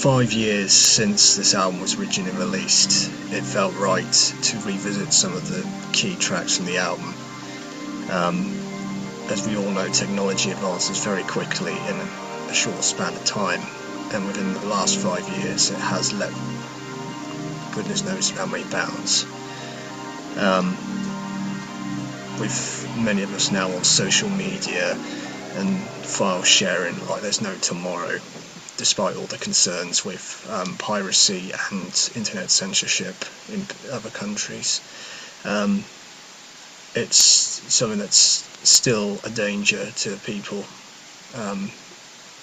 "5 years since this album was originally released, it felt right to revisit some of the key tracks from the album. As we all know, technology advances very quickly in a short span of time, and within the last 5 years it has let goodness knows how many bounds. With many of us now on social media and file sharing like there's no tomorrow, despite all the concerns with piracy and internet censorship in other countries. It's something that's still a danger to people,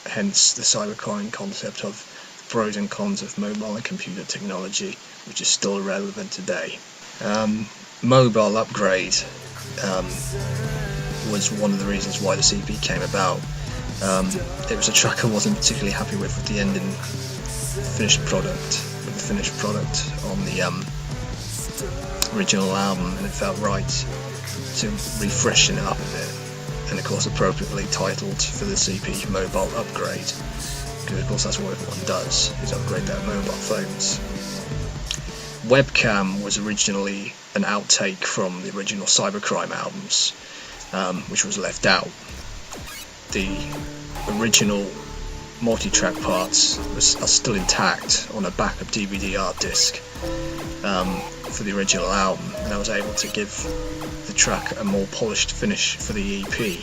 hence the cybercrime concept of pros and cons of mobile and computer technology, which is still relevant today. Mobile Upgrade was one of the reasons why this EP came about. It was a track I wasn't particularly happy with the ending finished product on the original album, and it felt right to refreshen it up a bit, and of course appropriately titled for this EP Mobile Upgrade, because of course that's what everyone does, is upgrade their mobile phones. Webcam was originally an outtake from the original Cybercrime albums, which was left out. The original multi-track parts are still intact on a backup DVD hard disc for the original album, and I was able to give the track a more polished finish for the EP.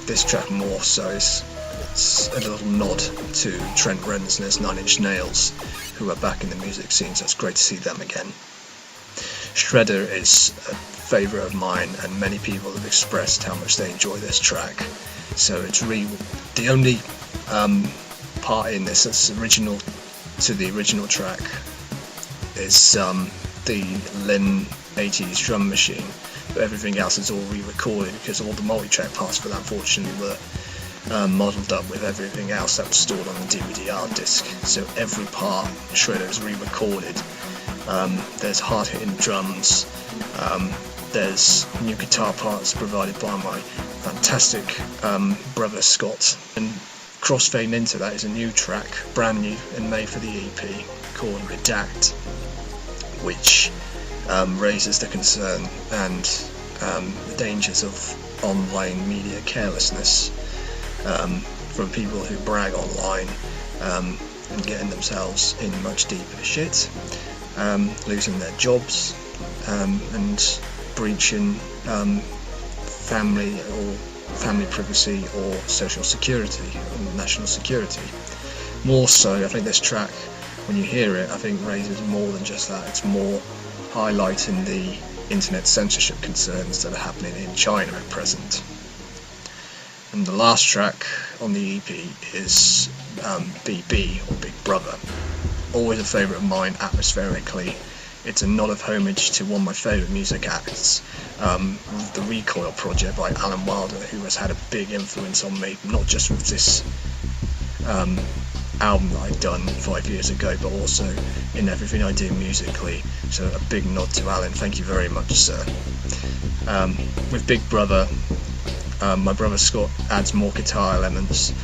This track more so it's a little nod to Trent Reznor's 9 Inch Nails, who are back in the music scene, so it's great to see them again. Shredder is a favourite of mine, and many people have expressed how much they enjoy this track. So it's really the only part in this that's original to the original track is the Lin 80s drum machine, but everything else is all re-recorded because all the multi-track parts for that unfortunately were modelled up with everything else that was stored on the DVD hard disk. So every part Shredder is re-recorded. There's hard-hitting drums. There's new guitar parts provided by my fantastic brother Scott, and crossfading into that is a new track, brand new and made for the EP, called Redact, which raises the concern and the dangers of online media carelessness from people who brag online and getting themselves in much deeper shit, losing their jobs and breaching family privacy or social security or national security. More so, I think this track, when you hear it, I think raises more than just that. It's more highlighting the internet censorship concerns that are happening in China at present. And the last track on the EP is BB, or Big Brother. Always a favourite of mine atmospherically. It's a nod of homage to one of my favourite music acts, the Recoil project by Alan Wilder, who has had a big influence on me, not just with this album that I'd done 5 years ago, but also in everything I do musically. So a big nod to Alan, thank you very much, sir. With Big Brother, my brother Scott adds more guitar elements,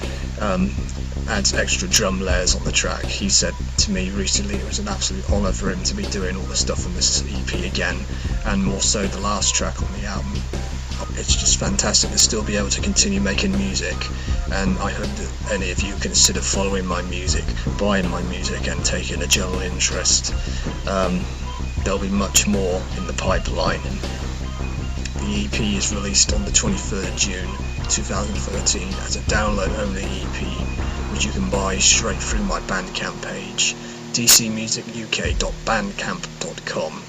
adds extra drum layers on the track. He said to me recently it was an absolute honour for him to be doing all the stuff on this EP again, and more so the last track on the album. It's just fantastic to still be able to continue making music, and I hope that any of you consider following my music, buying my music and taking a general interest. There'll be much more in the pipeline. The EP is released on the 23rd June 2013 as a download-only EP, which you can buy straight through my Bandcamp page, dcmusicuk.bandcamp.com.